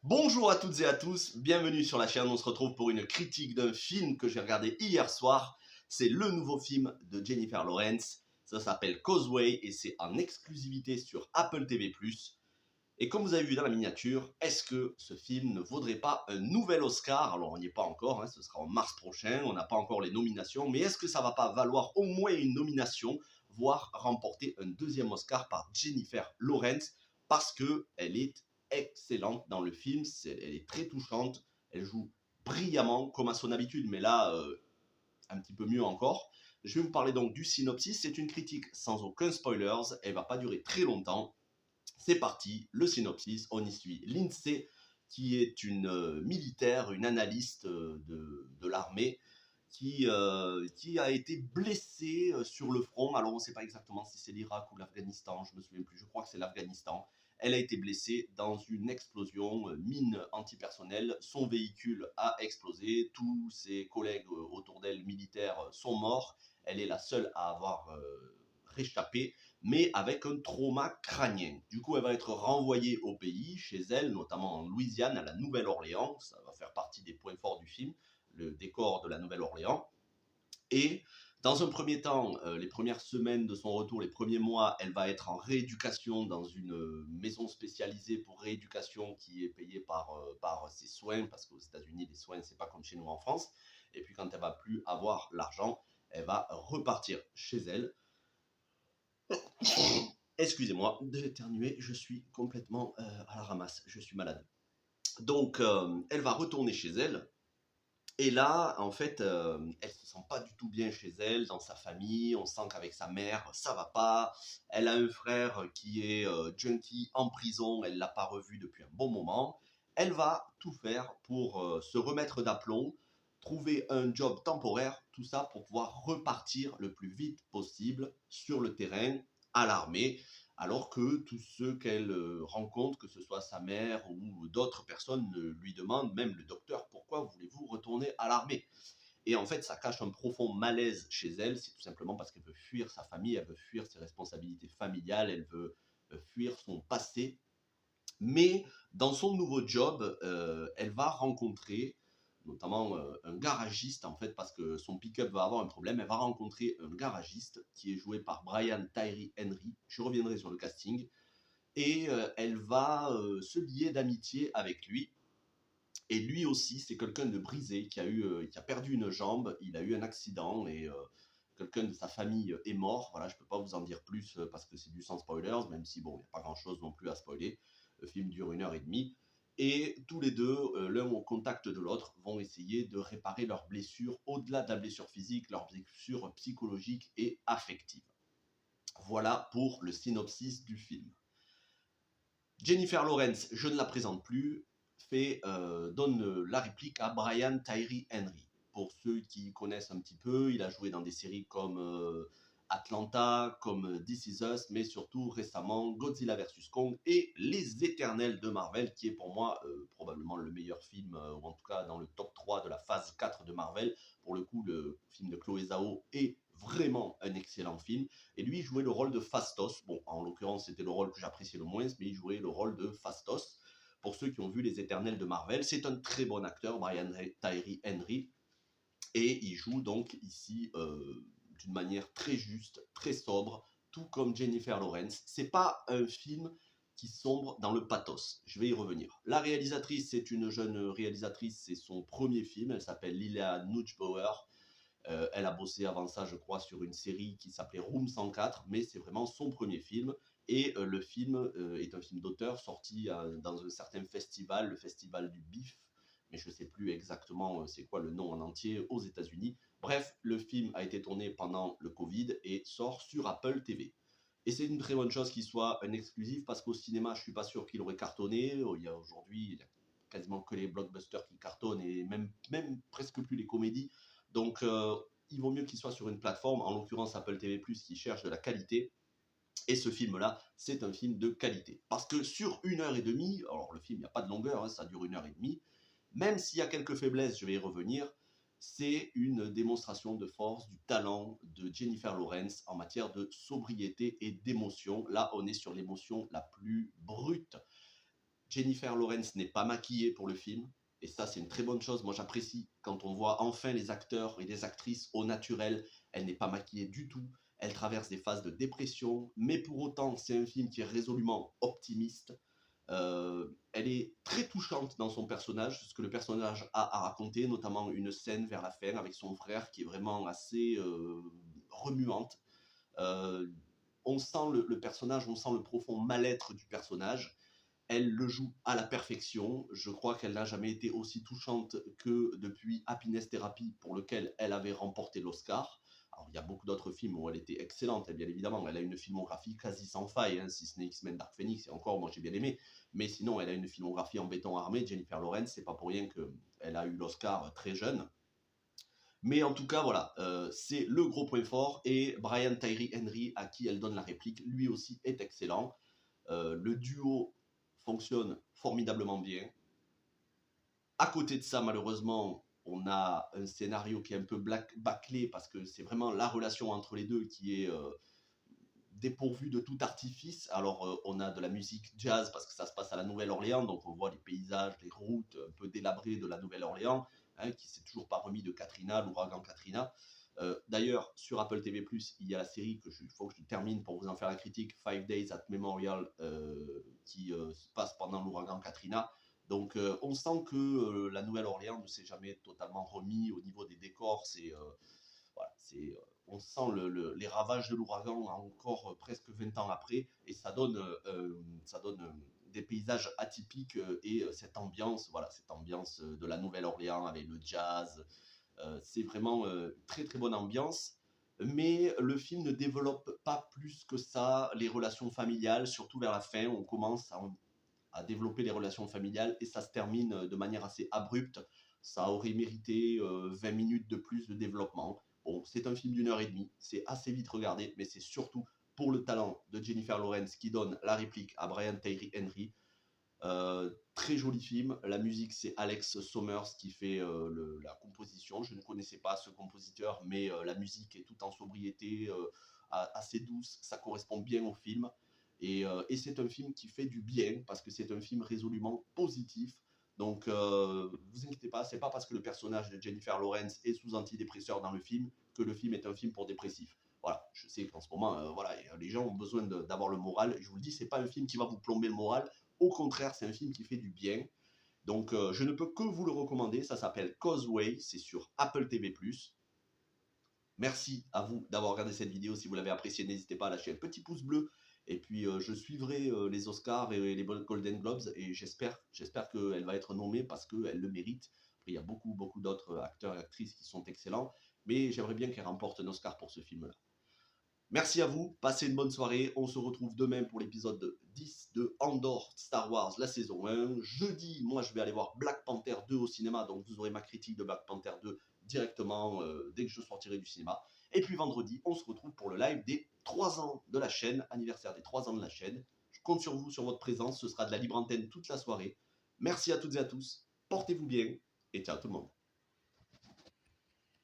Bonjour à toutes et à tous, bienvenue sur la chaîne. On se retrouve pour une critique d'un film que j'ai regardé hier soir. C'est le nouveau film de Jennifer Lawrence. Ça s'appelle Causeway et c'est en exclusivité sur Apple TV+. Et comme vous avez vu dans la miniature, est-ce que ce film ne vaudrait pas un nouvel Oscar? Alors on n'y est pas encore, ce sera en mars prochain, on n'a pas encore les nominations, mais est-ce que ça ne va pas valoir au moins une nomination, voire remporter un deuxième Oscar par Jennifer Lawrence, parce qu'elle est excellente dans le film, elle est très touchante, elle joue brillamment comme à son habitude, mais là, un petit peu mieux encore. Je vais vous parler donc du synopsis, c'est une critique sans aucun spoilers, elle ne va pas durer très longtemps. C'est parti, le synopsis, on y suit Lindsay, qui est une militaire, une analyste de l'armée, qui a été blessée sur le front. Alors on ne sait pas exactement si c'est l'Irak ou l'Afghanistan, je ne me souviens plus, je crois que c'est l'Afghanistan. Elle a été blessée dans une explosion, mine antipersonnelle. Son véhicule a explosé, tous ses collègues autour d'elle militaires sont morts. Elle est la seule à avoir réchappé, mais avec un trauma crânien. Du coup, elle va être renvoyée au pays, chez elle, notamment en Louisiane, à la Nouvelle-Orléans. Ça va faire partie des points forts du film, le décor de la Nouvelle-Orléans. Et dans un premier temps, les premières semaines de son retour, les premiers mois, elle va être en rééducation dans une maison spécialisée pour rééducation qui est payée par ses soins, parce qu'aux États-Unis, les soins, c'est pas comme chez nous en France. Et puis quand elle va plus avoir l'argent, elle va repartir chez elle. Excusez-moi d'éternuer, je suis complètement à la ramasse, je suis malade. Donc, elle va retourner chez elle. Et là, en fait, elle se sent pas du tout bien chez elle, dans sa famille. On sent qu'avec sa mère, ça va pas. Elle a un frère qui est junkie en prison. Elle l'a pas revu depuis un bon moment. Elle va tout faire pour se remettre d'aplomb, trouver un job temporaire, tout ça pour pouvoir repartir le plus vite possible sur le terrain à l'armée, alors que tous ceux qu'elle rencontre, que ce soit sa mère ou d'autres personnes, lui demandent, même le docteur, pourquoi voulez-vous retourner à l'armée? Et en fait, ça cache un profond malaise chez elle, c'est tout simplement parce qu'elle veut fuir sa famille, elle veut fuir ses responsabilités familiales, elle veut fuir son passé. Mais dans son nouveau job, elle va rencontrer notamment un garagiste, en fait, parce que son pick-up va avoir un problème. Elle va rencontrer un garagiste qui est joué par Brian Tyree Henry. Je reviendrai sur le casting. Et elle va se lier d'amitié avec lui. Et lui aussi, c'est quelqu'un de brisé qui a perdu une jambe. Il a eu un accident et quelqu'un de sa famille est mort. Voilà, je ne peux pas vous en dire plus parce que c'est du sans spoilers, même si bon, il n'y a pas grand-chose non plus à spoiler. Le film dure 1 h 30. Et tous les deux, l'un au contact de l'autre, vont essayer de réparer leurs blessures, au-delà de la blessure physique, leurs blessures psychologiques et affectives. Voilà pour le synopsis du film. Jennifer Lawrence, je ne la présente plus, donne la réplique à Brian Tyree Henry. Pour ceux qui connaissent un petit peu, il a joué dans des séries comme Atlanta, comme This Is Us, mais surtout récemment Godzilla vs Kong et Les Éternels de Marvel, qui est pour moi probablement le meilleur film, ou en tout cas dans le top 3 de la phase 4 de Marvel. Pour le coup, le film de Chloé Zhao est vraiment un excellent film. Et lui, il jouait le rôle de Phastos. Bon, en l'occurrence, c'était le rôle que j'appréciais le moins, mais il jouait le rôle de Phastos. Pour ceux qui ont vu Les Éternels de Marvel, c'est un très bon acteur, Brian Tyree Henry. Et il joue donc ici d'une manière très juste, très sobre, tout comme Jennifer Lawrence. C'est pas un film qui sombre dans le pathos. Je vais y revenir. La réalisatrice, c'est une jeune réalisatrice, c'est son premier film. Elle s'appelle Lilia Neubauer. Elle a bossé avant ça, je crois, sur une série qui s'appelait Room 104, mais c'est vraiment son premier film. Et le film est un film d'auteur sorti dans un certain festival, le festival du BIF, mais je ne sais plus exactement c'est quoi le nom en entier, aux États-Unis. Bref, le film a été tourné pendant le Covid et sort sur Apple TV. Et c'est une très bonne chose qu'il soit un exclusif parce qu'au cinéma, je ne suis pas sûr qu'il aurait cartonné. Aujourd'hui, il y a quasiment que les blockbusters qui cartonnent et même presque plus les comédies. Donc, il vaut mieux qu'il soit sur une plateforme, en l'occurrence Apple TV+, qui cherche de la qualité. Et ce film-là, c'est un film de qualité. Parce que sur 1 h 30, alors le film, il n'y a pas de longueur, ça dure 1 h 30, même s'il y a quelques faiblesses, je vais y revenir, c'est une démonstration de force, du talent de Jennifer Lawrence en matière de sobriété et d'émotion. Là, on est sur l'émotion la plus brute. Jennifer Lawrence n'est pas maquillée pour le film. Et ça, c'est une très bonne chose. Moi, j'apprécie quand on voit enfin les acteurs et les actrices au naturel. Elle n'est pas maquillée du tout. Elle traverse des phases de dépression. Mais pour autant, c'est un film qui est résolument optimiste. Elle est très touchante dans son personnage, ce que le personnage a à raconter, notamment une scène vers la fin avec son frère qui est vraiment assez remuante. Euh, on sent le personnage, on sent le profond mal-être du personnage. Elle le joue à la perfection. Je crois qu'elle n'a jamais été aussi touchante que depuis Happiness Therapy, pour lequel elle avait remporté l'Oscar. Alors, il y a beaucoup d'autres films où elle était excellente, bien évidemment. Elle a une filmographie quasi sans faille, hein, si ce n'est X-Men Dark Phoenix, et encore, moi j'ai bien aimé. Mais sinon, elle a une filmographie en béton armé. Jennifer Lawrence, c'est pas pour rien qu'elle a eu l'Oscar très jeune. Mais en tout cas, voilà, c'est le gros point fort. Et Brian Tyree Henry, à qui elle donne la réplique, lui aussi est excellent. Le duo fonctionne formidablement bien. À côté de ça, malheureusement, on a un scénario qui est un peu bâclé parce que c'est vraiment la relation entre les deux qui est dépourvue de tout artifice. Alors, on a de la musique jazz parce que ça se passe à la Nouvelle-Orléans, donc on voit les paysages, les routes un peu délabrées de la Nouvelle-Orléans, hein, qui s'est toujours pas remis de Katrina, l'ouragan Katrina. D'ailleurs, sur Apple TV+, il y a la série il faut que je termine pour vous en faire la critique, 5 Days at Memorial, qui se passe pendant l'ouragan Katrina. Donc, on sent que la Nouvelle-Orléans ne s'est jamais totalement remis au niveau des décors. Voilà, on sent les ravages de l'ouragan encore presque 20 ans après, et ça donne des paysages atypiques et cette ambiance, voilà, cette ambiance de la Nouvelle-Orléans avec le jazz. C'est vraiment très très bonne ambiance. Mais le film ne développe pas plus que ça les relations familiales, surtout vers la fin. On commence à développer les relations familiales et ça se termine de manière assez abrupte. Ça aurait mérité 20 minutes de plus de développement. Bon, c'est un film d'1 h 30, c'est assez vite regardé, mais c'est surtout pour le talent de Jennifer Lawrence qui donne la réplique à Brian Tyree Henry. Très joli film. La musique, c'est Alex Sommers qui fait la composition. Je ne connaissais pas ce compositeur, mais la musique est tout en sobriété, assez douce. Ça correspond bien au film. Et c'est un film qui fait du bien parce que c'est un film résolument positif. Donc, vous inquiétez pas, c'est pas parce que le personnage de Jennifer Lawrence est sous antidépresseur dans le film que le film est un film pour dépressifs. Voilà, je sais qu'en ce moment, voilà, les gens ont besoin d'avoir le moral. Je vous le dis, c'est pas un film qui va vous plomber le moral. Au contraire, c'est un film qui fait du bien. Donc, je ne peux que vous le recommander. Ça s'appelle Causeway. C'est sur Apple TV+. Merci à vous d'avoir regardé cette vidéo. Si vous l'avez appréciée, n'hésitez pas à lâcher un petit pouce bleu. Et puis, je suivrai les Oscars et les Golden Globes. Et j'espère qu'elle va être nommée parce qu'elle le mérite. Après, il y a beaucoup d'autres acteurs et actrices qui sont excellents. Mais j'aimerais bien qu'elle remporte un Oscar pour ce film-là. Merci à vous, passez une bonne soirée. On se retrouve demain pour l'épisode 10 de Andor Star Wars, la saison 1. Jeudi, moi je vais aller voir Black Panther 2 au cinéma, donc vous aurez ma critique de Black Panther 2 directement dès que je sortirai du cinéma. Et puis vendredi, on se retrouve pour le live des 3 ans de la chaîne, anniversaire des 3 ans de la chaîne. Je compte sur vous, sur votre présence, ce sera de la libre antenne toute la soirée. Merci à toutes et à tous, portez-vous bien et ciao tout le monde.